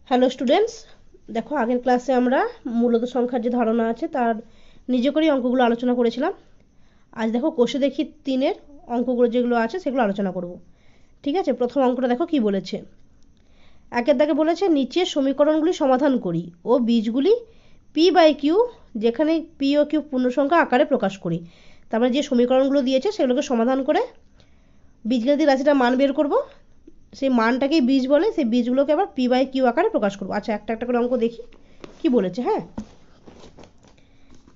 Hello students, দেখো আগের ক্লাসে আমরা মূলত সংখ্যার যে ধারণা আছে তার নিজে করেই অঙ্কগুলো আলোচনা করেছিলাম। আজ দেখো কোষে দেখি 3-এর অঙ্কগুলো যেগুলো আছে সেগুলো আলোচনা করব। ঠিক আছে, প্রথম অঙ্কটা দেখো কি বলেছে। একের দাগে বলেছে নিচের সমীকরণগুলি সমাধান করি ও বীজগুলি পি বাই কিউ, যেখানে পি ও কিউ পূর্ণসংখ্যা আকারে প্রকাশ করি। তার মানে যে সমীকরণগুলো দিয়েছে সেগুলোকে সমাধান করে বীজগাণিতিক রাশিটার মান বের করব। সেই মানটাকেই বীজ বলে, সেই বীজগুলোকে আবার পি বাই কিউ আকারে প্রকাশ করবো। আচ্ছা, একটা একটা করে অঙ্ক দেখি কি বলেছে। হ্যাঁ,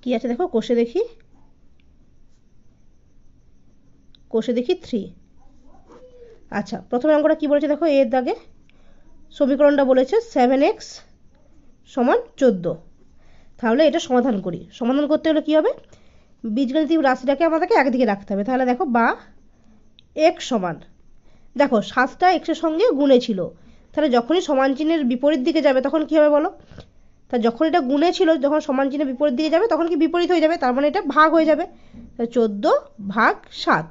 কি আছে দেখো, কোষে দেখি 3। আচ্ছা, প্রথমে অঙ্কটা কি বলেছে দেখো, এর দাগে সমীকরণটা বলেছে 7x সমান 14। তাহলে এটা সমাধান করি। সমাধান করতে হলে কি হবে, বীজগাণিতিক রাশিটাকে আমাদেরকে একদিকে রাখতে হবে। তাহলে দেখো বা x সমান, দেখো 7টা এক্সের সঙ্গে গুণে ছিল, তাহলে যখনই সমান চিহ্নের বিপরীত দিকে যাবে তখন কি হবে বলো। তা যখন এটা গুণে ছিল, যখন সমান চিহ্নের বিপরীত দিকে যাবে তখন কি বিপরীত হয়ে যাবে, তার মানে এটা ভাগ হয়ে যাবে। 14 ভাগ 7।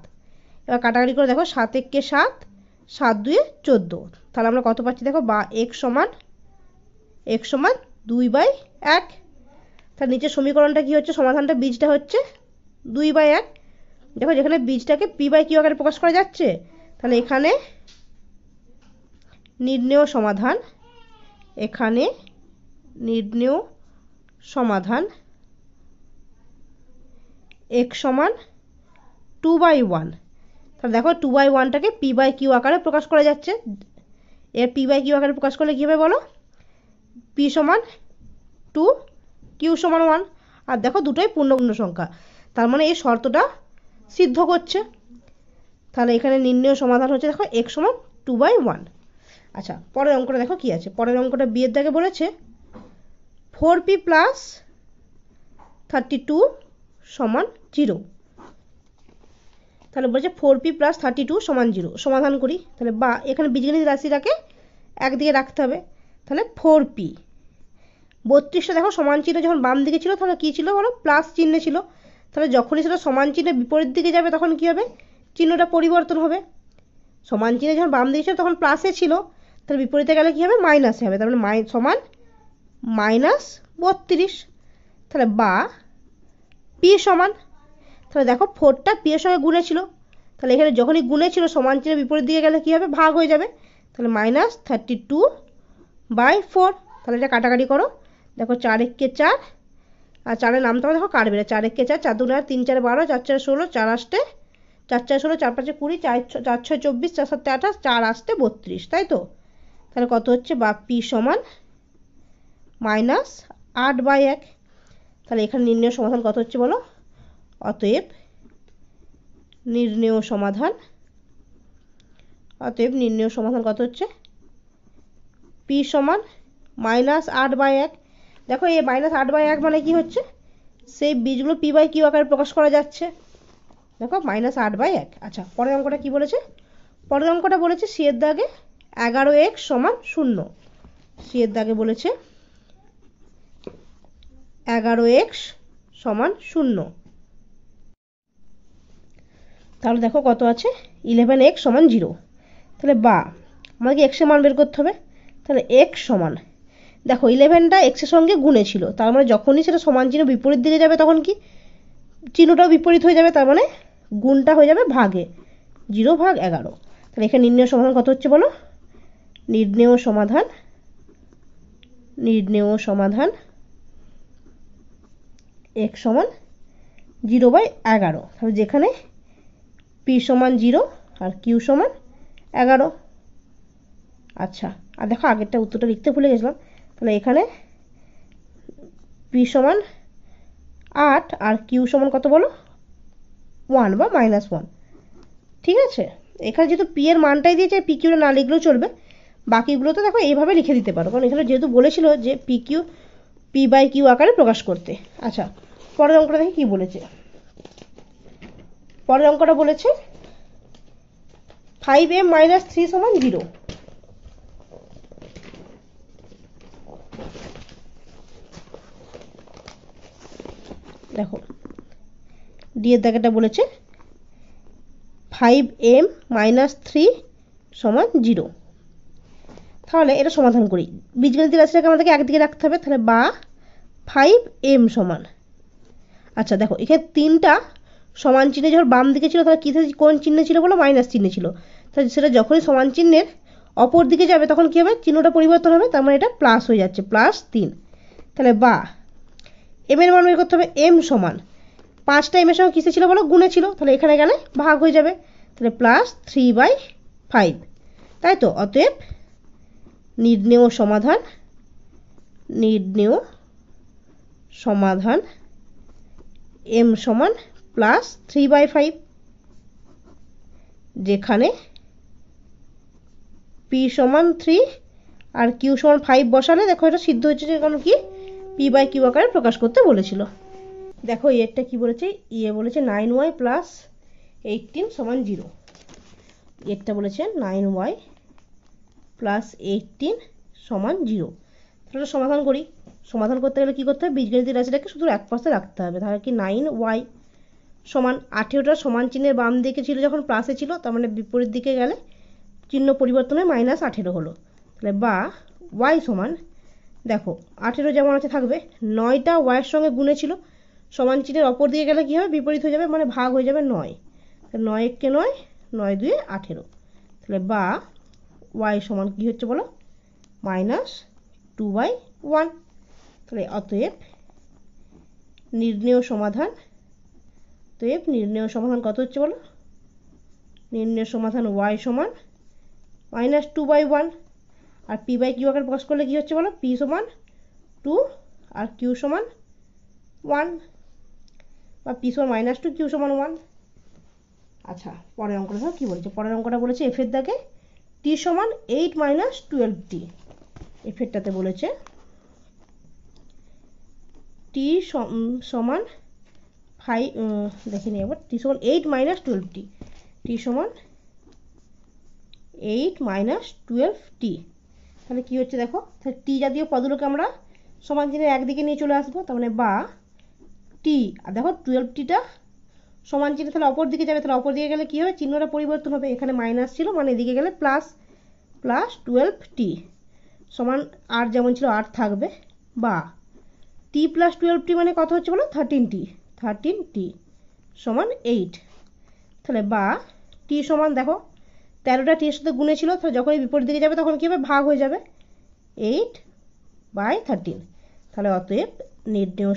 এবার কাটাকাটি করে দেখো, 7 একে 7, 7 দুয়ে 14। তাহলে আমরা কত পাচ্ছি দেখো, বা x সমান 2/1। তার নিচের সমীকরণটা কি হচ্ছে, সমাধানটা বীজটা হচ্ছে 2/1। দেখো যেখানে বীজটাকে পি বাই কিউ আকারে প্রকাশ করা যাচ্ছে, তাহলে এখানে নির্ণেয় সমাধান, এখানে নির্ণেয় সমাধান x সমান 2/1। তাহলে দেখো 2/1টাকে পি বাই কিউ আকারে প্রকাশ করা যাচ্ছে। এর পি বাই কিউ আকারে প্রকাশ করলে কী হবে বলো, পি সমান 2, কিউ সমান 1। আর দেখো দুটোই পূর্ণ সংখ্যা, তার মানে এই শর্তটা সিদ্ধ করছে। তাহলে এখানে নির্ণেয় সমাধান হচ্ছে দেখো x সমান 2/1। আচ্ছা, পরের অঙ্কটা দেখো কি আছে। পরের অঙ্কটা বিয়ের দাগে বলেছে 4p প্লাস 32 সমান 0। তাহলে বলছে 4p প্লাস 32 সমান 0। সমাধান করি। তাহলে বা এখানে বীজগাণিতিক রাশিটাকে একদিকে রাখতে হবে। তাহলে 4p, 32টা দেখো সমান চিহ্ন যখন বাম দিকে ছিল তাহলে কী ছিল বলো, প্লাস চিহ্নে ছিল। তাহলে যখনই সেটা সমান চিহ্নের বিপরীত দিকে যাবে তখন কী হবে, চিহ্নটা পরিবর্তন হবে। সমান চিহ্নে যখন বাম দিকে ছিল তখন প্লাসে ছিল, তাহলে বিপরীতে গেলে কী হবে, মাইনাসে হবে। তার মানে সমান -32। তাহলে বা পি সমান, তাহলে দেখো 4টা পি এর সঙ্গে গুণে ছিল, তাহলে এখানে যখনই গুণে ছিল সমান চিহ্নের বিপরীত দিকে গেলে কী হবে, ভাগ হয়ে যাবে। তাহলে -32/4। তাহলে এটা কাটাকাটি করো। দেখো 4 একে 4, আর 4-এর নামটা দেখো কাটবে। 4 একে 4, 4 2 3 4 12, 4 4 16, 4 8 4 4 16, 4 5 20, 4 6 24, 4 7 28, 4 8 32, তাই তো। তাহলে কত হচ্ছে, বা পি সমান -8/1। তাহলে এখানে নির্ণেয় সমাধান কত হচ্ছে বলো, অতএব নির্ণেয় সমাধান কত হচ্ছে, পি সমান -8/1। দেখো এই -8/1 মানে কি হচ্ছে, সেই বীজগুলো পি বাই কিউ আকারে প্রকাশ করা যাচ্ছে। দেখো -8/1। আচ্ছা, পরের অঙ্কটা কি বলেছে। পরের অঙ্কটা বলেছে সি এর দাগে 11x সমান 0। সি এর দাগে বলেছে 11x সমান 0। তাহলে দেখো কত আছে, 11x সমান 0। তাহলে বা আমাকে x এর মান বের করতে হবে। তাহলে x সমান, দেখো 11টা x এর সঙ্গে গুণে ছিল, তার মানে যখনই সেটা সমান চিহ্ন বিপরীত দিকে যাবে তখন কি চিহ্নটাও বিপরীত হয়ে যাবে, তার মানে গুণটা হয়ে যাবে ভাগে, 0/11। তাহলে এখানে নির্ণেয় সমাধান কত হচ্ছে বলো, নির্ণেয় সমাধান x সমান 0/11। তাহলে যেখানে p সমান 0 আর q সমান 11। আচ্ছা, আর দেখো আগেরটা উত্তরটা লিখতে ভুলে গেছিলাম। তাহলে এখানে p সমান 8 আর q সমান কত বলো, 1 বা -1। ঠিক আছে, এখানে যেহেতু p এর মানটাই দিয়েছে, p কিউটা না লিখলেও চলবে। বাকিগুলো তো দেখো এইভাবে লিখে দিতে পারো, কারণ এখানে যেহেতু বলেছিল যে p বাই কিউ আকারে প্রকাশ করতে। আচ্ছা, পরের অঙ্কটা দেখি কি বলেছে। পরের অঙ্কটা বলেছে 5m - 3 সমান 0। দেখো ডি এর দাগেটা বলেছে 5m - 3 সমান 0। তাহলে এটা সমাধান করি। বীজগণিতের রাশিটাকে আমাদেরকে একদিকে রাখতে হবে, তাহলে বা 5m সমান, আচ্ছা দেখো এখানে 3টা সমান চিহ্নে যখন বাম দিকে ছিল তাহলে কোন চিহ্নে ছিল বলো, মাইনাস চিহ্নে ছিল। তাহলে সেটা যখনই সমান চিহ্নের অপর দিকে যাবে তখন কী হবে, চিহ্নটা পরিবর্তন হবে, তার মানে এটা প্লাস হয়ে যাচ্ছে, +3। তাহলে বা এম এর মান বের করতে হবে, এম সমান 5টা এম এর সঙ্গে কিসে ছিল বলো, গুণে ছিল, তাহলে এখানে গেলে ভাগ হয়ে যাবে, তাহলে +3/5, তাই তো। অতএব নির্ণেয় সমাধান এম সমান +3/5, যেখানে পি সমান 3 আর কিউ সমান 5 বসালে দেখো এটা সিদ্ধ হচ্ছে, যে কারণ কি p/q আকারে প্রকাশ করতে বলেছিল। দেখো এরটা কি বলেছে, বলেছে 9y + 18 সমান 0, এরটা বলেছে 9y + 18 সমান 0। তাহলে সমাধান করি। সমাধান করতে গেলে কি করতে হবে, বীজগণিতের রাশিটাকে শুধু এক পাশে রাখতে হবে। তাহলে কি 9y সমান 18টা সমান চিহ্নের বাম দিকে ছিল যখন প্লাসে ছিল, তার মানে বিপরীত দিকে গেলে চিহ্ন পরিবর্তন হয়ে -18 হলো। তাহলে বা y সমান, দেখো 18 যেমন আছে থাকবে, 9টা ওয়াইয়ের সঙ্গে গুণে ছিল, সমান চিহ্নের অপর দিকে গেলে কী হবে, বিপরীত হয়ে যাবে, মানে ভাগ হয়ে যাবে 9। 9 একে 9, 9 দুয়ে 18। তাহলে বা y সমান কী হচ্ছে বলো, -2/1। তাহলে অতএব নির্ণেয় সমাধান কত হচ্ছে বলো, নির্ণেয় সমাধান y সমান -2/1, আর p/q আকারে প্রকাশ করলে কি হচ্ছে বলো, p সমান 2 আর q সমান 1, বা p সমান -2 q সমান 1। আচ্ছা পরের অঙ্কটা দেখো কি বলেছে, পরের অঙ্কটা বলেছে f এর দাগে t সমান 8 - 12t, f এরটাতে বলেছে t সমান 5, দেখিনি একবার, t সমান 8 - 12t, t সমান 8 - 12t। তাহলে কি হচ্ছে দেখো, তাহলে টি জাতীয় পদগুলোকে আমরা সমান চিহ্নের একদিকে নিয়ে চলে আসবো, তার মানে বা টি, আর দেখো 12টিটা সমান চিহ্নে তাহলে অপর দিকে যাবে, তাহলে অপর দিকে গেলে কী হবে, চিহ্নটা পরিবর্তন হবে, এখানে মাইনাস ছিল মানে এদিকে গেলে +12t সমান, আর যেমন ছিল আর থাকবে, বা t + 12t মানে কত হচ্ছে বলো, 13t সমান 8। তাহলে বা t সমান, দেখো 13টা টি এর সাথে গুণে ছিল, তাহলে যখনই বিপরীত দিকে যাবে তখন কী হবে, ভাগ হয়ে যাবে, 8/13। তাহলে অতএব নির্ণেয়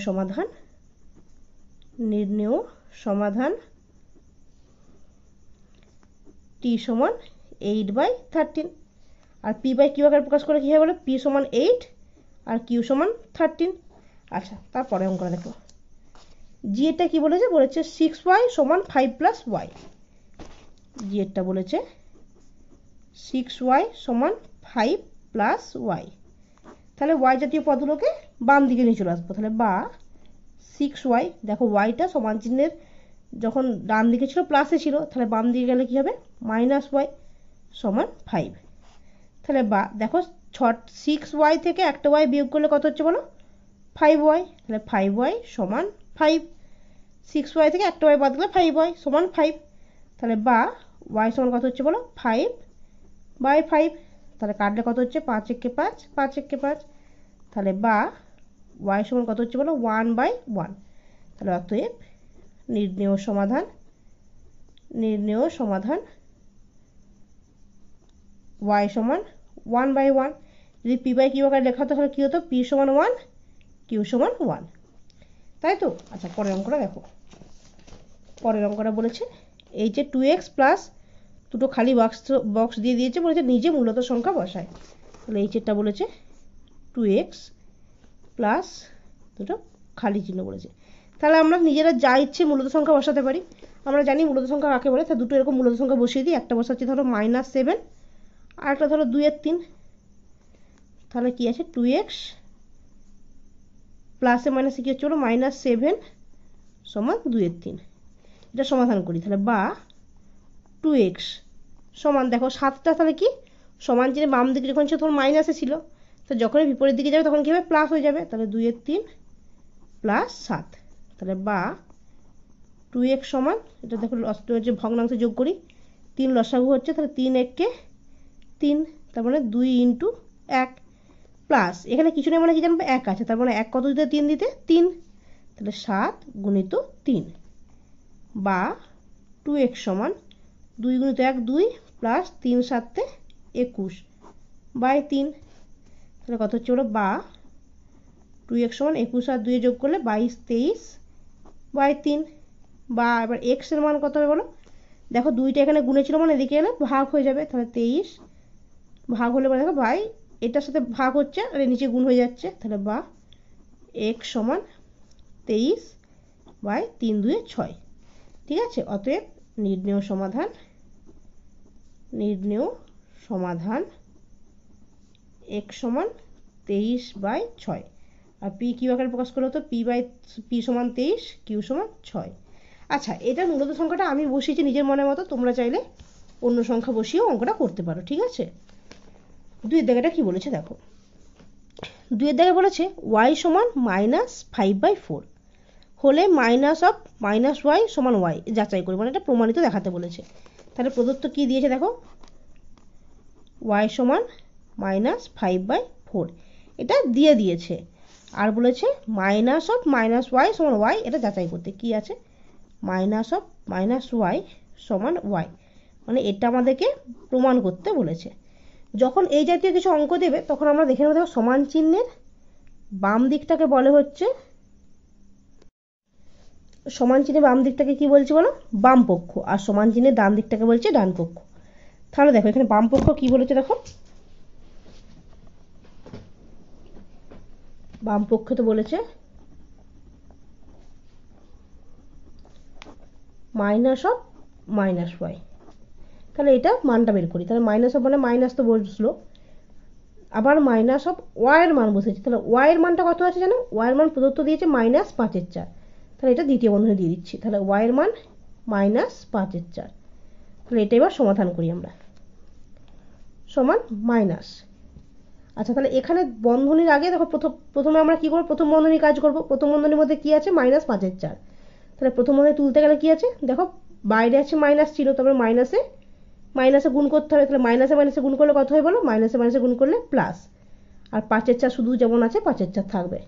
সমাধান t সমান 8/13, আর p/q আকারে প্রকাশ করে কী হবে বলো, p সমান 8 আর q সমান 13। আচ্ছা তারপরে অঙ্কটা দেখো, জি এটা কি বলেছে, 6y সমান 5 + y, জি এটা বলেছে 6y সমান 5 + y। তাহলে y জাতীয় পদগুলোকে বাম দিকে নিয়ে চলে আসবো, তাহলে বা 6y, দেখো yটা সমান চিহ্নের যখন ডান দিকে ছিল প্লাসে ছিল, তাহলে বাম দিকে গেলে কি হবে, -y সমান 5। তাহলে বা দেখো 6y থেকে একটা y বিয়োগ করলে কত হচ্ছে বলো, 5y, তাহলে 5y সমান 5, 6y থেকে একটা y বাদ দিলে 5y সমান 5। তাহলে বা y সমান কত হচ্ছে বলো, 5/5, তাহলে কাটলে কত হচ্ছে, 5 একে 5, 5 একে 5, তাহলে বা y সমান কত হচ্ছে বলো, 1/1। তাহলে অতএব নির্ণেয় সমাধান y সমান 1/1। যদি p/q আকারে লেখা হতো তাহলে কী হতো, p সমান 1, q সমান 1, তাই তো। আচ্ছা পরের অঙ্কটা দেখো, পরের অঙ্কটা বলেছে এই যে 2x প্লাস দুটো খালি বক্স দিয়ে দিয়েছে, বলেছে নিজে মূলত সংখ্যা বসায়। তাহলে এই চেটটা বলেছে 2x প্লাস দুটো খালি চিহ্ন বলেছে, তাহলে আমরা নিজেরা যা ইচ্ছে মূলত সংখ্যা বসাতে পারি। আমরা জানি মূলত সংখ্যা কাকে বলে, তা দুটো এরকম মূলত সংখ্যা বসিয়ে দিই, একটা বসাচ্ছি ধরো -7 আর একটা ধরো 2/3। তাহলে কি আছে, 2x প্লাসে মাইনাসে কী হচ্ছে বলো, -7 সমান 2/3। এটা সমাধান করি, তাহলে বা 2x সমান, দেখো 7টা তাহলে কি সমান চিহ্নে বাম দিকে যখন ছিল তখন মাইনাসে ছিল, তো যখনই বিপরীত দিকে যাবে তখন কী হবে, প্লাস হয়ে যাবে, তাহলে 2/3 + 7। তাহলে বা 2x সমান, এটা দেখো হচ্ছে ভগ্নাংশে যোগ করি, 3 লসাগু হচ্ছে, তাহলে 3 একে 3, তার মানে 2 × 1 প্লাস এখানে কিছু নেই মানে কি জানবো 1 আছে, তার মানে 1 কত দিতে 3 দিতে 3, তাহলে 7 গুণিত 3 বা 2x সমান 2 গুণিত 1 2 প্লাস 3 7 21 বাই 3, তাহলে কত হচ্ছে হলো বা 2x সমান 21 আর 2 যোগ করলে 22 23 বাই 3 বা এবার x এর মান কত হবে বলো, দেখো 2টা এখানে গুণে ছিল মানে এদিকে এলে ভাগ হয়ে যাবে, তাহলে 23 ভাগ হলে মানে দেখো বাই এটার সাথে ভাগ হচ্ছে আর নিচে গুণ হয়ে যাচ্ছে, তাহলে বা x সমান 23 বাই 3 2 6। ঠিক আছে, অতএব নির্ণেয় সমাধান x সমান 23 বাই 6 আর p কিউ আকারে প্রকাশ করলে হতো p সমান 23 q সমান 6। আচ্ছা, এটা মূলত সংখ্যাটা আমি বসিয়েছি নিজের মনের মতো, তোমরা চাইলে অন্য সংখ্যা বসিয়েও অঙ্কটা করতে পারো। ঠিক আছে, 2 এর দাগেটা কি বলেছে দেখো, 2 এর দাগে বলেছে y সমান -5/4 হলে -y সমান y যাচাই করি, মানে এটা প্রমাণিত দেখাতে বলেছে। তাহলে প্রদত্ত কি দিয়েছে দেখো, y সমান -5/4 এটা দিয়ে দিয়েছে, আর বলেছে -y সমান y এটা যাচাই করতে, কি আছে -y সমান y, মানে এটা আমাদেরকে প্রমাণ করতে বলেছে। যখন এই জাতীয় কিছু অঙ্ক দেবে তখন আমরা দেখে নেব, দেখো সমান চিহ্নের বাম দিকটাকে বলে হচ্ছে, সমান চিহ্নের বাম দিকটাকে কি বলছে বলো, বাম পক্ষ, আর সমান চিহ্নের ডান দিকটাকে বলছে ডান পক্ষ। তাহলে দেখো এখানে বাম পক্ষ কি বলেছে দেখো, বাম পক্ষে তো বলেছে -y, তাহলে এটা মানটা বের করি, তাহলে মাইনাস অফ মানে মাইনাস তো বসলো, আবার -y এর মান বসেছে, তাহলে y এর মানটা কত আছে জানো, y এর মান প্রদত্ত দিয়েছে -5/4, তাহলে এটা দ্বিতীয় বন্ধনী দিয়ে দিচ্ছি, তাহলে y এর মান -5/4। তাহলে এটা এবার সমাধান করি আমরা, সমান মাইনাস। আচ্ছা, তাহলে এখানে বন্ধনীর আগে দেখো প্রথমে আমরা কি করব, প্রথম বন্ধনীর কাজ করব। প্রথম বন্ধনীর মধ্যে কি আছে -5/4, তাহলে প্রথম বন্ধনী তুলতে গেলে কি আছে দেখো, বাইরে আছে মাইনাস ছিল, তারপরে মাইনাসে গুণ করতে হবে, তাহলে মাইনাসে গুণ করলে কত হয় বলো, মাইনাসে গুণ করলে প্লাস, আর 5/4 শুধু যেমন আছে 5/4 থাকবে,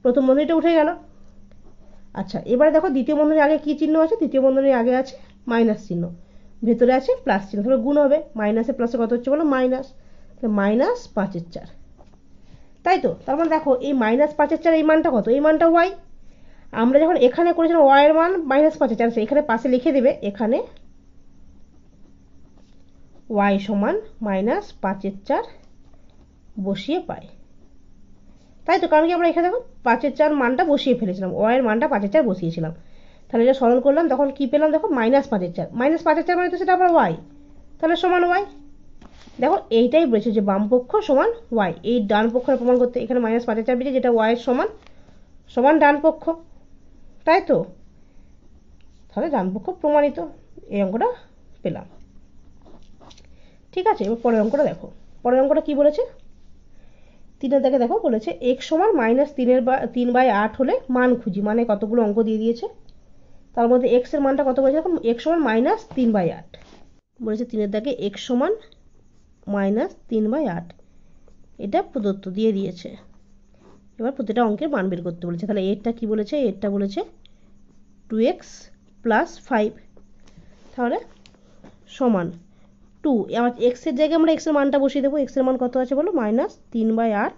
প্রথম বন্ধনীটা উঠে গেল। আচ্ছা, এবারে দেখো দ্বিতীয় বন্ধনীর আগে কি চিহ্ন আছে, দ্বিতীয় বন্ধনীর আগে আছে মাইনাস চিহ্ন, ভেতরে আছে প্লাস চিহ্ন, তাহলে গুণ হবে, মাইনাসে প্লাসে কত হচ্ছে বলো মাইনাস, তাহলে -5/4, তাই তো। তার মানে দেখো এই -5/4 এই মানটা কত, এই মানটা y, আমরা যখন এখানে করেছিলাম y এর মান -5/4, এখানে পাশে লিখে দেবে এখানে y সমান -5/4 বসিয়ে পাই, তাই তো, কারণ কি আমরা এখানে দেখো 5/4 মানটা বসিয়ে ফেলেছিলাম, y এর মানটা 5/4 বসিয়েছিলাম, তাহলে এটা সরল করলাম, তখন কি পেলাম দেখো -5/4 মানে তো সেটা আবার y, তাহলে সমান y। দেখো এইটাই বলেছে যে বাম পক্ষ সমান y, এই ডান পক্ষের প্রমাণ করতে এখানে -5/4 বেরিয়েছে, যেটা y এর সমান ডান পক্ষ, তাই তো, তাহলে ডান পক্ষ প্রমাণিত, এই অঙ্কটা পেলাম। ঠিক আছে, এবার পরের অঙ্কটা দেখো, পরের অঙ্কটা কি বলেছে, 3 দাগে দেখো বলেছে x সমান -3/8 হলে মান খুঁজি, মানে কতগুলো অঙ্ক দিয়ে দিয়েছে, তার মধ্যে x এর মানটা কত বলেছে দেখো, x সমান -3/8 বলেছে, 3 দাগে x সমান -3/8 এটা প্রদত্ত দিয়ে দিয়েছে, এবার প্রতিটা অঙ্কের মান বের করতে বলেছে। তাহলে এরটা কি বলেছে, এরটা বলেছে 2x + 5, তাহলে সমান 2, আবার x এর জায়গায় আমরা x এর মানটা বসিয়ে দেবো, x এর মান কত আছে বলো -3/8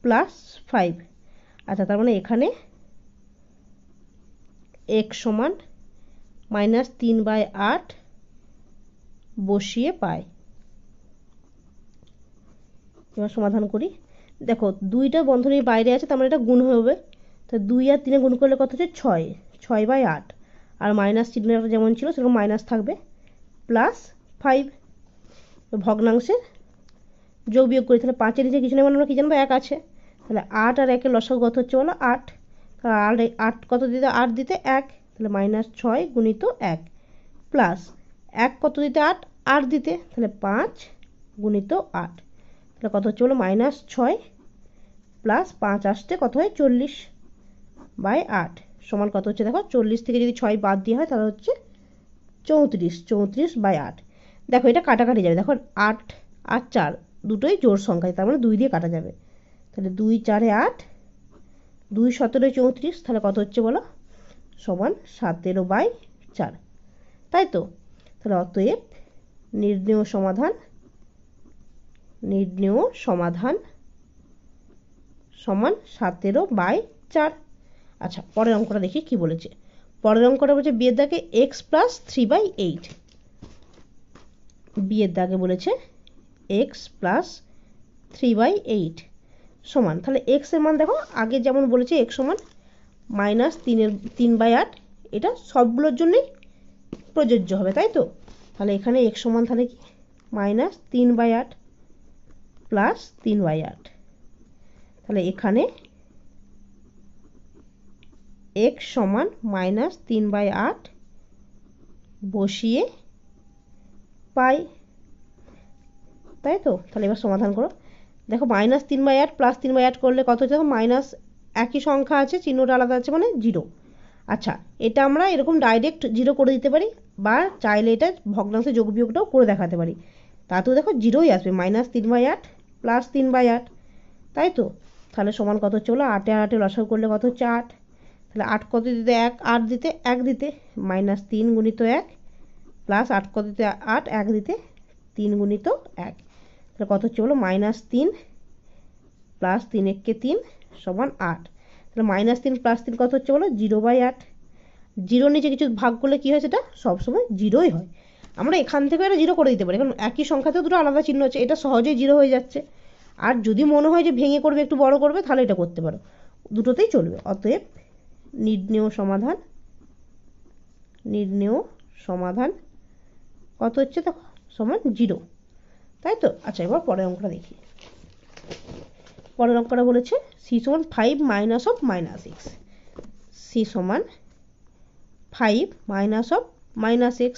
+ 5। আচ্ছা, তার মানে এখানে x সমান -3/8 বসিয়ে পাই, এবার সমাধান করি। দেখো 2টা বন্ধনীর বাইরে আছে, তার মানে এটা গুণ হবে, তো 2 আর 3 গুণ করলে কত হচ্ছে 6/8, আর মাইনাস চিহ্নটা যেমন ছিল সেরকম মাইনাস থাকবে, +5 ভগ্নাংশের যোগ বিয়োগ করি, তাহলে 5 এর নিচে কিছু নেই মানে আমরা কি জানবো 1 আছে, তাহলে 8 আর 1 এর লসাগু কত হচ্ছে বলো 8, তাহলে 8 কত দিতে 8 দিতে 1, তাহলে -6 গুণিত 1 প্লাস 1 কত দিতে 8 8 দিতে, তাহলে 5 গুণিত 8, তাহলে কত হচ্ছে বলো -6 প্লাস 5 আসতে কত হয় 40/8 সমান কত হচ্ছে দেখো, 40 থেকে যদি 6 বাদ দিয়ে হয় তাহলে হচ্ছে 34/8। দেখো এটা কাটাকাটি যাবে, দেখো 8 আর 4 দুটোই জোড় সংখ্যা, তার মানে 2 দিয়ে কাটা যাবে। তাহলে 2 4 8, 2 17 34, তাহলে কত হচ্ছে বলো, সমান 17/4, তাই তো। তাহলে অতএব নির্ণেয় সমাধান সমান 17/4। আচ্ছা, পরের অঙ্কটা দেখি কি বলেছে। পরের অঙ্কটা বলছে বিয়ের দাগে x + 3/8, বিয়ের দাগে বলেছে x + 3/8 সমান, তাহলে x এর মান দেখো আগে যেমন বলেছে x সমান -3/8, এটা সবগুলোর জন্যই প্রযোজ্য হবে, তাই তো। তাহলে এখানে x সমান তাহলে কি -3/8 + 3/8, তাহলে এখানে x সমান -3/8 বসিয়ে পাই, তাই তো। তাহলে এবার সমাধান করো। দেখো -3/8 + 3/8 করলে কত হচ্ছে, দেখো মাইনাস একই সংখ্যা আছে, চিহ্নটা আলাদা আছে মানে 0। আচ্ছা, এটা আমরা এরকম ডাইরেক্ট 0 করে দিতে পারি, বা চাইলে এটা ভগ্নাংশে যোগ বিয়োগটাও করে দেখাতে পারি, তাতেও দেখো 0ই আসবে, -3/8 + 3/8, তাই তো। তাহলে সমান কত হচ্ছে বলো, 8 আর 8 লসাগু করলে কত হচ্ছে 8, তাহলে 8 কত দিতে 1, 8 দিতে 1 দিতে, -3 × 1 প্লাস 8 কত দিতে 8, 1 দিতে 3 × 1, তাহলে কত হচ্ছে বলো, -3 + 3 × 3 সমান 8, তাহলে -3 + 3 কত হচ্ছে বলো, 0/8। 0 নিচে কিছু ভাগ করলে কি হয়, সেটা সবসময় 0ই হয়। আমরা এখান থেকে এটা 0 করে দিতে পারি, কারণ একই সংখ্যাতেও দুটো আলাদা চিহ্ন আছে, এটা সহজেই 0 হয়ে যাচ্ছে। আর যদি মনে হয় যে ভেঙে করবে, একটু বড় করবে, তাহলে এটা করতে পারো, দুটোতেই চলবে। অতএব নির্ণেয় সমাধান কত হচ্ছে দেখো, সমান 0, তাই তো। আচ্ছা, এবার পরের অঙ্কটা দেখি। পরের অঙ্কটা বলেছে c সমান 5 - (-6), c সমান 5 - (-6),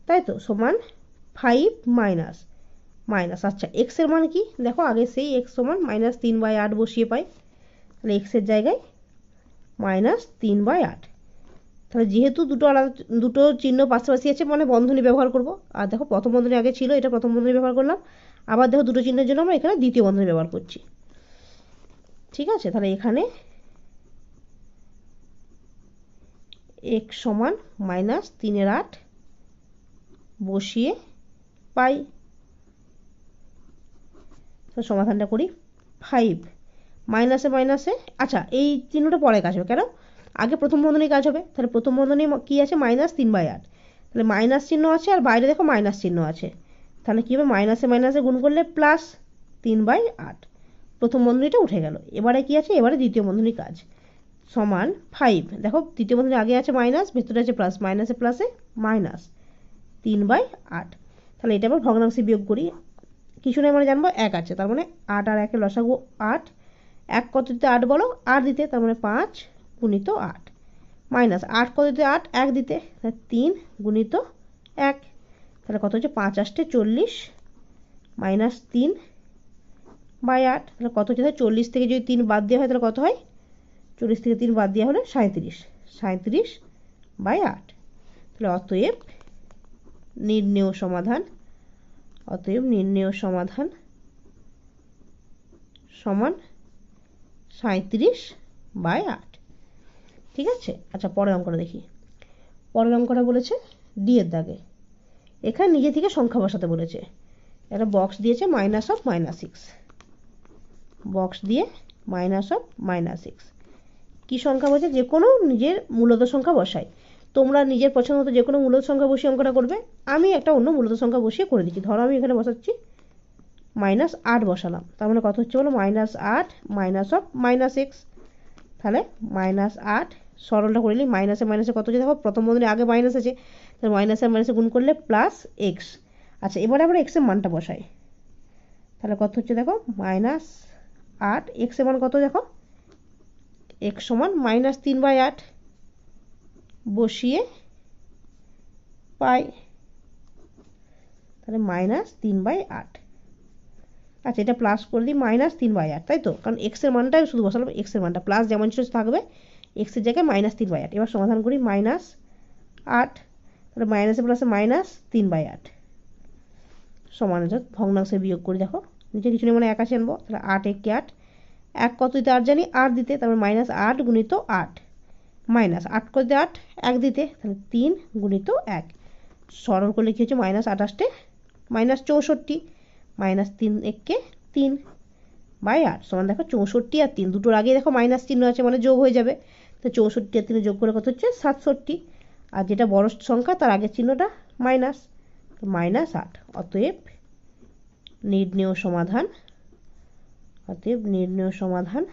তাই তো, সমান 5 মাইনাস। আচ্ছা, x এর মান কি দেখো, আগে সেই x সমান -3/8 বসিয়ে পাই, তাহলে x এর জায়গায় -3/8, তাহলে যেহেতু দুটো চিহ্ন পাশাপাশি আছে, মানে বন্ধনী ব্যবহার করব। আর দেখো প্রথম বন্ধনী আগে ছিল, এটা প্রথম বন্ধনী ব্যবহার করলাম, আবার দেখো দুটো চিহ্নের জন্য আমরা এখানে দ্বিতীয় বন্ধনী ব্যবহার করছি, ঠিক আছে। তাহলে এখানে x সমান -3/8 বসিয়ে পাই, সমাধানটা করি। 5 মাইনাসে মাইনাসে, আচ্ছা এই চিহ্নটা পরে কাজ হবে, কেন, আগে প্রথম বন্ধনী কাজ হবে। তাহলে প্রথম বন্ধনী কি আছে, -3/8, তাহলে মাইনাস চিহ্ন আছে, আর বাইরে দেখো মাইনাস চিহ্ন আছে, তাহলে কি হবে, মাইনাসে মাইনাসে গুণ করলে +3/8, প্রথম বন্ধনীটা উঠে গেল। এবারে কি আছে, এবারে দ্বিতীয় বন্ধনী কাজ, সমান 5, দেখো দ্বিতীয় বন্ধনী আগে আছে মাইনাস, ভেতরে আছে প্লাস, মাইনাসে প্লাসে -3/8, তাহলে এটা আবার ভগ্নাংশে বিয়োগ করি, কিছু নয় মানে জানবো 1 আছে, তার মানে 8 আর 1 লসাগু 8, 1 কত দিতে 8 বলো, 8 দিতে, তার মানে 5 × 8, মাইনাস 8 কত দিতে 8, 1 দিতে, 3 × 1, তাহলে কত হচ্ছে 5 × 8 = 40, -3/8, তাহলে কত হচ্ছে, 40 থেকে যদি 3 বাদ দেওয়া হয় তাহলে কত হয়, 40 থেকে 3 বাদ দেওয়া হলে 37/8, তাহলে অতএব নির্ণেয় সমাধান সমান 37/8, ঠিক আছে। আচ্ছা, পরের অঙ্কটা দেখি। পরের অঙ্কটা বলেছে ডি এর দাগে, এখানে নিজে থেকে সংখ্যা বসাতে বলেছে, একটা বক্স দিয়েছে -6, বক্স দিয়ে -6, কি সংখ্যা বলছে, যে কোনো নিজের মূলদ সংখ্যা বসাই, তোমরা নিজের পছন্দ মতো যে কোনো মূলদ সংখ্যা বসিয়ে অঙ্কটা করবে, আমি একটা অন্য মূলদ সংখ্যা বসিয়ে করে দিচ্ছি। ধরো আমি এখানে বসাচ্ছি -8 বসালাম, তার মানে কত হচ্ছে বলো, -8 - (-6), তাহলে -8 সরলটা করে নিই, মাইনাসে মাইনাসে কত হচ্ছে দেখো, প্রথম বন্ধনী আগে মাইনাস আছে, তাহলে মাইনাসে মাইনাসে গুণ করলে +x। আচ্ছা, এবারে আমরা x এর মানটা বসাই, তাহলে কত হচ্ছে দেখো, -8, x এর মান কত দেখো, x সমান -3/8 বসিয়ে পাই, তাহলে -3/8। আচ্ছা, এটা প্লাস করে দিই, -3/8, তাই তো, কারণ x এর মানটাই শুধু বসালাম, x এর মানটা প্লাস যেমন ছিল থাকবে, x এর জায়গায় -3/8। এবার সমাধান করি, -8, তাহলে মাইনাসে প্লাসে -3/8 সমান ভগ্নাংশে বিয়োগ করি, দেখো নিচে কিছু নেই মানে 1 আছে আনবো, তাহলে 8 একে 8, 1 কত দিতে 8 জানি, 8 দিতে, তারপর -8 গুণিত 8, -8 কত দিতে 8, 1 দিতে, তাহলে 3 গুণিত 1, সরল করলে কি হচ্ছে -28 -64, -3 একে 3 বাই 8 সমান দেখো 64 আর 3, দুটোর আগে দেখো মাইনাস চিহ্ন আছে মানে যোগ হয়ে যাবে, তো 64 আর 3 যোগ করে কত হচ্ছে 67, আর যেটা বড় সংখ্যা তার আগের চিহ্নটা মাইনাস, -8। অতএব নির্ণেয় সমাধান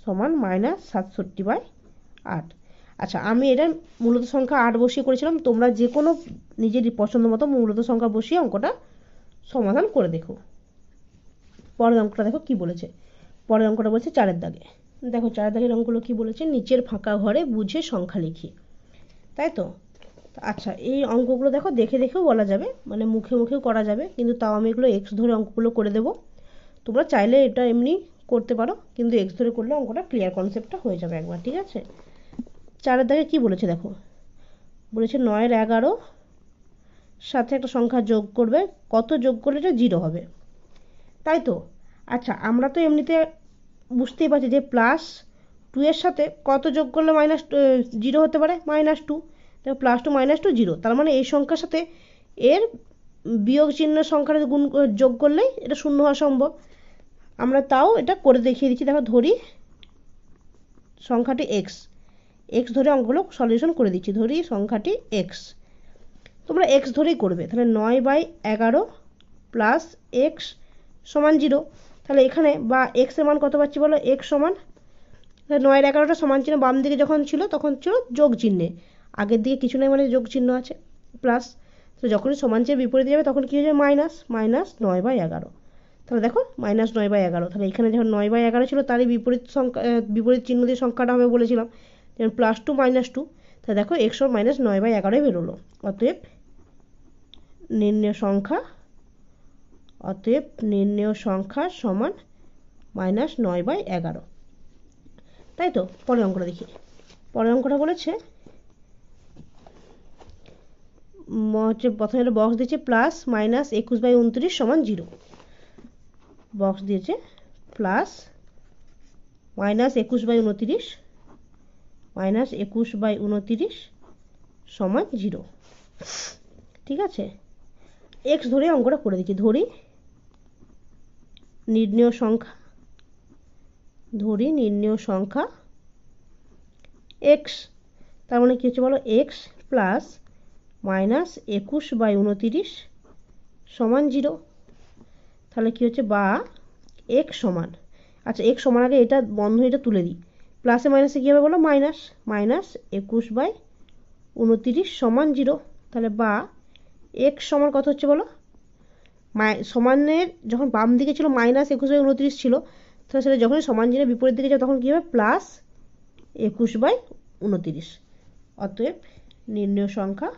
সমান -67/8। আচ্ছা, আমি এটা মূলত সংখ্যা 8 বসিয়ে করেছিলাম, তোমরা যে কোনো নিজের পছন্দ মতো মূলত সংখ্যা বসিয়ে অঙ্কটা সমাধান করে দেখো। পরের অঙ্কটা দেখো কি বলেছে, পরের অঙ্কটা বলছে 4-এর দাগে। দেখো 4-এর দাগের অঙ্কগুলো কি বলেছে, নিচের ফাঁকা ঘরে বুঝে সংখ্যা লিখি, তাই তো। আচ্ছা, এই অঙ্কগুলো দেখো দেখে দেখেও বলা যাবে, মানে মুখে মুখেও করা যাবে, কিন্তু তাও আমি এগুলো এক্স ধরে অঙ্কগুলো করে দেবো। তোমরা চাইলে এটা এমনি করতে পারো, কিন্তু এক্স ধরে করলে অঙ্কটা ক্লিয়ার কনসেপ্টটা হয়ে যাবে একবার, ঠিক আছে। 4-এর দাগে কি বলেছে দেখো, বলেছে 9-এর 11 সাথে একটা সংখ্যা যোগ করবে, কত যোগ করলে এটা 0 হবে, তাই তো। আচ্ছা, আমরা তো এমনিতে বুঝতেই পারছি যে +2 এর সাথে কত যোগ করলে -0 হতে পারে, -2, দেখো +2 -2 0, তার মানে এই সংখ্যার সাথে এর বিয়োগ চিহ্ন সংখ্যাটা যোগ করলেই এটা 0 হওয়া সম্ভব। আমরা তাও এটা করে দেখিয়ে দিচ্ছি, দেখো ধরি সংখ্যাটি এক্স ধরে অঙ্কগুলো সলিউশন করে দিচ্ছি, ধরি সংখ্যাটি এক্স, তোমরা এক্স ধরেই করবে, তাহলে 9/11 প্লাস এক্স সমান 0, তাহলে এখানে বা এক্স এর মান কত পাচ্ছি বলো, এক্স সমান 9-এর 11টা সমান চিহ্ন বাম দিকে যখন ছিল তখন ছিল যোগ চিহ্নে, আগের দিকে কিছু নেই মানে যোগ চিহ্ন আছে, প্লাস, তো যখনই সমান চিহ্নের বিপরীতে যাবে তখন কী হয়ে যাবে -9/11, তাহলে দেখো -9/11, তাহলে এখানে যখন 9/11 ছিল তারই বিপরীত চিহ্ন দিয়ে সংখ্যাটা হবে বলেছিলাম, যেমন +2 -2, তাহলে দেখো এক্স -9/11 বেরোলো। অতএব নির্ণেয় সংখ্যা সমান -9/11, তাই তো। পরের অঙ্কটা দেখি, পরের অঙ্কটা বলেছে প্রথমে একটা বক্স দিয়েছে +-21/29 সমান 0, বক্স দিয়েছে +-21/29 সমান 0, ঠিক আছে। এক্স ধরে অঙ্কটা করে দিচ্ছি, ধরি নির্ণেয় সংখ্যা এক্স, তার মানে কি হচ্ছে বলো, এক্স +-21/29 সমান 0, তাহলে কি হচ্ছে বা এক্স সমান, আচ্ছা এক্স সমান আগে এটা বন্ধনীটা তুলে দিই, প্লাসে মাইনাসে কী হবে বলো, -21/29 সমান 0, তাহলে বা এক্স সমান কত হচ্ছে বলো, সমানের যখন বাম দিকে ছিল -21/29 ছিল, তাহলে সেটা যখনই সমান চিহ্নের বিপরীত দিকে যাবে তখন কী হবে, +21/29। অতএব নির্ণেয় সংখ্যা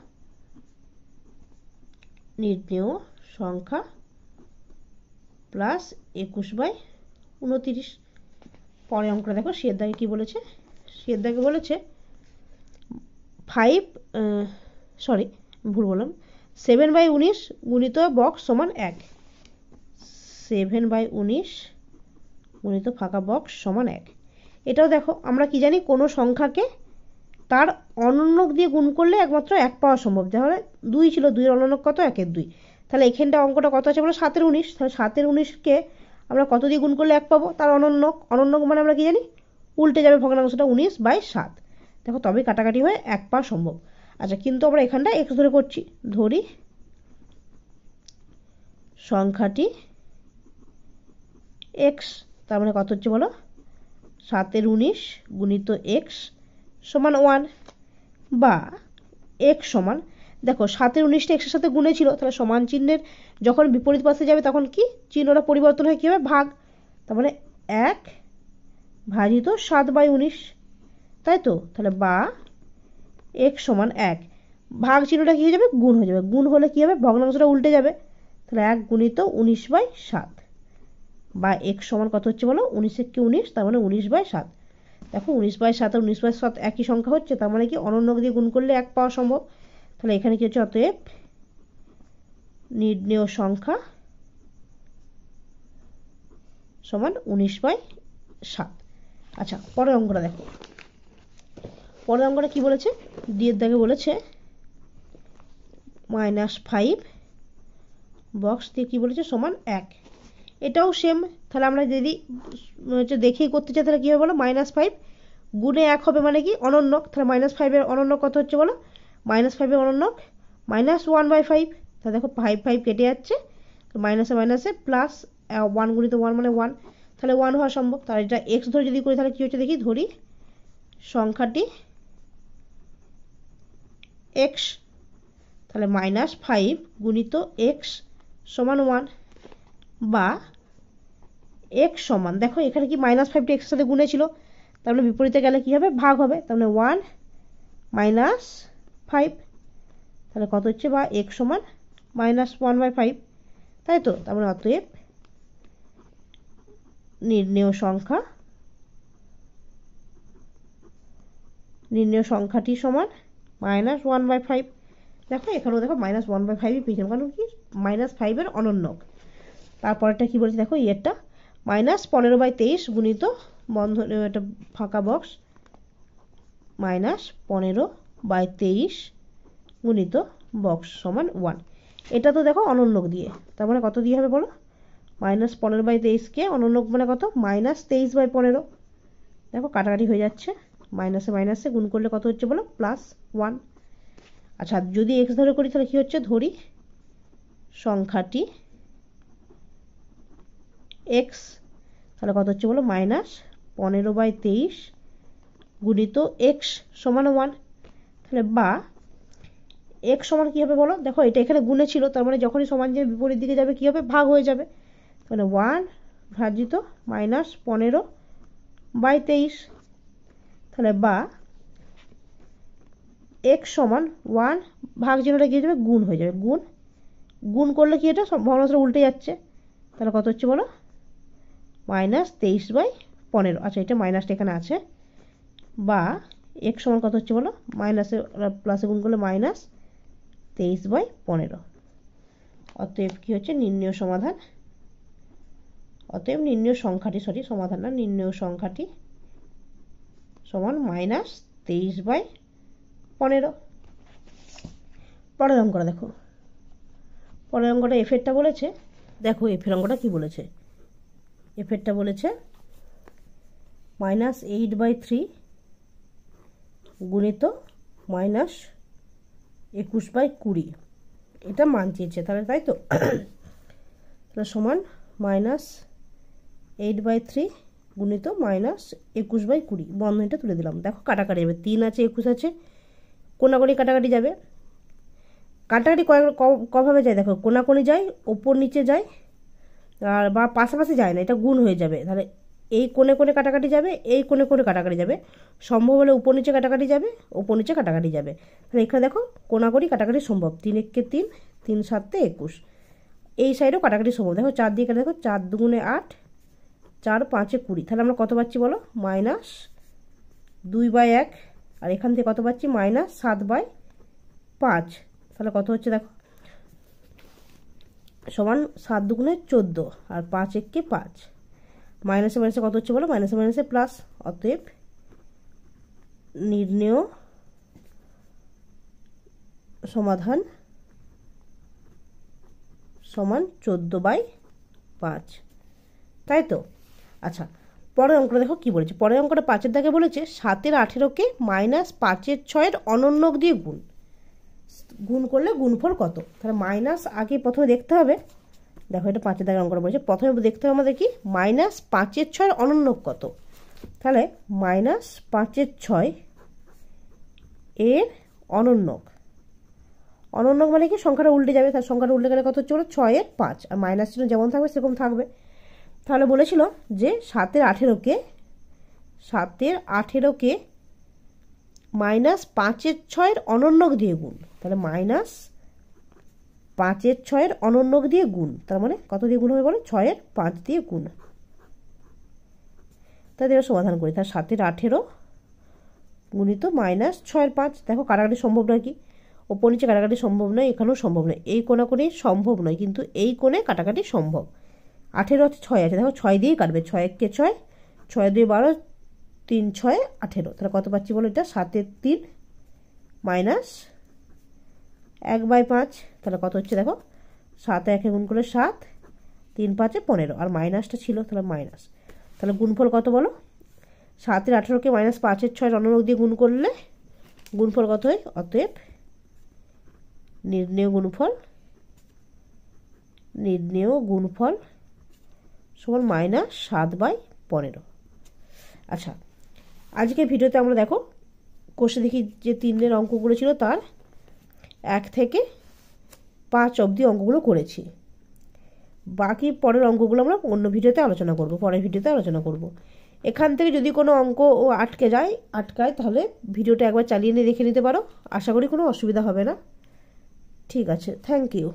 +21/29। পরের অঙ্কটা দেখো, সিয়ের দাগে কী বলেছে, সিয়ের দাগে বলেছে 7/19 গুণিত বক্স সমান 1, 7/19 গুণিত ফাঁকা বক্স সমান 1। এটাও দেখো আমরা কি জানি, কোনো সংখ্যাকে তার অনন্যক দিয়ে গুণ করলে একমাত্র 1 পাওয়া সম্ভব, তাহলে 2 ছিল, 2-এর অনন্যক কত, 1-এর 2, তাহলে এখানটা অঙ্কটা কত আছে বলো, 7/19, তাহলে 7/19কে আমরা কত দিয়ে গুণ করলে 1 পাবো, তার অনন্যক মানে আমরা কি জানি, উল্টে যাবে ভগ্নাংশটা 19/7, দেখো তবেই কাটাকাটি হয়ে 1 পাওয়া সম্ভব। আচ্ছা, কিন্তু আমরা এখানটা এক্স ধরে করছি, ধরি সংখ্যাটি এক্স, তার মানে কত হচ্ছে বলো, 7/19 গুণিত এক্স সমান 1, বা এক্স সমান, দেখো 7/19টা এক্সের সাথে গুণে ছিল, তাহলে সমান চিহ্নের যখন বিপরীত পাশে যাবে তখন কি চিহ্নটা পরিবর্তন হয়ে কী হবে, ভাগ, তার মানে 1/7/19, তাই তো। তাহলে বা এক্স সমান 1, ভাগ চিহ্নটা কী হয়ে যাবে, গুণ হয়ে যাবে, গুণ হলে কী হবে, ভগ্নাংশটা উল্টে যাবে, তাহলে 1 গুণিত 19/7, বা এক্স সমান কত হচ্ছে বলো, 19-19, তার মানে 19/7। দেখো 19/7 আর 19/7 একই সংখ্যা হচ্ছে, তার মানে কি অনন্যক দিয়ে গুণ করলে 1 পাওয়া সম্ভব, তাহলে এখানে কি হচ্ছে, অতএব নির্ণেয় সংখ্যা সমান 19/7। আচ্ছা, পরের অঙ্কটা দেখো। পরের অঙ্কটা কি বলেছে, ডিয়ের দাগে বলেছে -5 বক্স দিয়ে কি বলেছে সমান 1। এটাও সেম। তাহলে আমরা যদি দেখেই করতে চাই তাহলে কী হবে বলো, -5 গুণে 1 হবে মানে কি অনন্যক। তাহলে -5 অনন্যক কত হচ্ছে বলো, -5 অনন্যক -1/5। তাহলে দেখো 5 5 কেটে যাচ্ছে, মাইনাসে মাইনাসে প্লাস 1 গুণিত 1 মানে 1, তাহলে 1 হওয়া সম্ভব। তাহলে এটা এক্স ধরে যদি করি তাহলে কী হচ্ছে দেখি, ধরি সংখ্যাটি এক্স, তাহলে -5 গুণিত এক্স সমান 1, বা এক্স সমান, দেখো এখানে কি -5টি এক্সের সাথে গুণে ছিল, তাহলে বিপরীতে গেলে কি হবে, ভাগ হবে। তাহলে 1 - 5, তাহলে কত হচ্ছে, বা এক্স সমান -1/5, তাই তো। তার মানে অতএব নির্ণেয় সংখ্যাটি সমান -1/5। দেখো এখানেও দেখো -1/5ই পেয়েছিলাম, কারণ কি -5 অনন্যক। তারপরেরটা কি বলছে দেখো, ইয়েরটা -15/23 গুণিত বন্ধন, একটা ফাঁকা বক্স, -15/23 গুণিত বক্স সমান 1। এটা তো দেখো অনন্যক দিয়ে, তার মানে কত দিয়ে হবে বলো, -15/23কে অনন্যক মানে কত, -23/15। দেখো কাটাকাটি হয়ে যাচ্ছে, মাইনাসে মাইনাসে গুণ করলে কত হচ্ছে বলো, +1। আচ্ছা, যদি এক্স ধরে করি তাহলে কি হচ্ছে, ধরি সংখ্যাটি এক্স, তাহলে কত হচ্ছে বলো, -15/23 গুণিত এক্স সমান 1। তাহলে বা এক্স সমান কী হবে বলো, দেখো এটা এখানে গুণে ছিল, তার মানে যখনই সমান যে বিপরীত দিকে যাবে কী হবে, ভাগ হয়ে যাবে। তাহলে 1 ভাজিত -15/23, তাহলে বা এক্স সমান 1 ভাগ চিহ্নটা গিয়ে যাবে গুণ হয়ে যাবে, গুণ করলে কি এটা ভগ্নাংশটা উল্টে যাচ্ছে, তাহলে কত হচ্ছে বলো, -23/15। আচ্ছা, এটা মাইনাসটা এখানে আছে, বা এক্স সমান কত হচ্ছে বলো, মাইনাসে প্লাসে গুণ করলে -23/15। অতএব কি হচ্ছে, নির্ণেয় সমাধান, অতএব নির্ণেয় সংখ্যাটি, সমাধান না, নির্ণেয় সংখ্যাটি সমান -23/15। পরের অঙ্কটা দেখো। পরের অঙ্কটা এফেরটা বলেছে, দেখো এফের অঙ্কটা কি বলেছে, এফেরটা বলেছে -8/3 গুণিত -21/20, এটা মান চেয়েছে, তাহলে তাই তো। তাহলে সমান -8/3 গুণিত -21/20, বন্ধনীটা তুলে দিলাম। দেখো কাটাকাটি যাবে, 3 আছে 21 আছে, কোনাকুনি কাটাকাটি যাবে। কাটাকাটি কভাবে যায় দেখো, কোনাকুনি যায়, ওপর নিচে যায়, আর বা পাশাপাশি যায় না, এটা গুণ হয়ে যাবে। তাহলে এই কোণে কোণে কাটাকাটি যাবে, এই কোণে কোণে কাটাকাটি যাবে, সম্ভব হলে উপর নিচে কাটাকাটি যাবে, ওপর নিচে কাটাকাটি যাবে। তাহলে এখানে দেখো কোনাকুনি কাটাকাটি সম্ভব, 3 একে 3, 3 7 21, এই সাইডেও কাটাকাটি সম্ভব। দেখো 4 দিয়ে কাটা, দেখো 4 2 8, 4 5 20, তাহলে আমরা কত পাচ্ছি বলো, -2/1, আর এখান থেকে কত পাচ্ছি, -7/5। তাহলে কত হচ্ছে দেখো, সমান 7 2 14, আর 5 1 5, মাইনাসে মাইনাসে কত হচ্ছে বলো, মাইনাসে মাইনাসে প্লাস। অতএব নির্ণেয় সমাধান সমান 14/5, তাই তো। আচ্ছা, পরের অঙ্কটা দেখো কি বলেছে। পরের অঙ্কটা 5-এর দাগে বলেছে 7-এর 18কে -5-এর 6-এর অনন্যক দিয়ে গুণ করলে গুণফল কত। তাহলে মাইনাস আগে প্রথমে দেখতে হবে, দেখো এটা 5-এর দাগে অঙ্কটা বলেছে, প্রথমে দেখতে হবে আমাদের কি, -5-এর 6-এর অনন্যক কত। তাহলে -5-এর 6 এর অনন্যক, অনন্যক মানে কি সংখ্যাটা উল্টে যাবে, তার সংখ্যাটা উল্টে গেলে কত হচ্ছে বলো, 6-এর 5, আর মাইনাস চিহ্ন যেমন থাকবে সেরকম থাকবে। তাহলে বলেছিল যে 7-এর 18কে -5-এর 6-এর অনন্যক দিয়ে গুণ। তাহলে -5-এর 6-এর অনন্যক দিয়ে গুণ, তার মানে কত দিয়ে গুণ হবে বলো, 6-এর 5 দিয়ে গুণ। তাহলে এবার সমাধান করি। তাহলে 7-এর 18 গুণিত -6-এর 5, দেখো কাটাকাটি সম্ভব নয় কি, ওপর নিচে কাটাকাটি সম্ভব নয়, এখানেও সম্ভব নয়, এই কোণাকুনি সম্ভব নয়, কিন্তু এই কোণে কাটাকাটি সম্ভব। 18 আছে, 6 আছে, দেখো 6 দিয়েই কাটবে, 6 একে 6, 6 2 12, 3 6 18, তাহলে কত পাচ্ছি বলো? এটা 7 3 মাইনাস 1/5, তাহলে কত হচ্ছে দেখো 7 1 গুণ করলে 7, 3 5 15, আর মাইনাসটা ছিল তাহলে মাইনাস, তাহলে গুণফল কত বলো? 7 18কে মাইনাস 5 6 ঋণাত্মক দিয়ে গুণ করলে গুণফল কত হয়? অতএব নির্ণেয় গুণফল সমান -7/15। আচ্ছা, আজকে ভিডিওতে আমরা দেখো কোষে দেখি যে 3-এর অঙ্কগুলো ছিল তার 1 থেকে 5 অবধি অঙ্কগুলো করেছি। বাকি পরের অঙ্কগুলো আমরা অন্য ভিডিওতে আলোচনা করব, পরের ভিডিওতে আলোচনা করব। এখান থেকে যদি কোনো অঙ্ক আটকায় তাহলে ভিডিওটা একবার চালিয়ে নিয়ে দেখে নিতে পারো, আশা করি কোনো অসুবিধা হবে না। ঠিক আছে, থ্যাংক ইউ।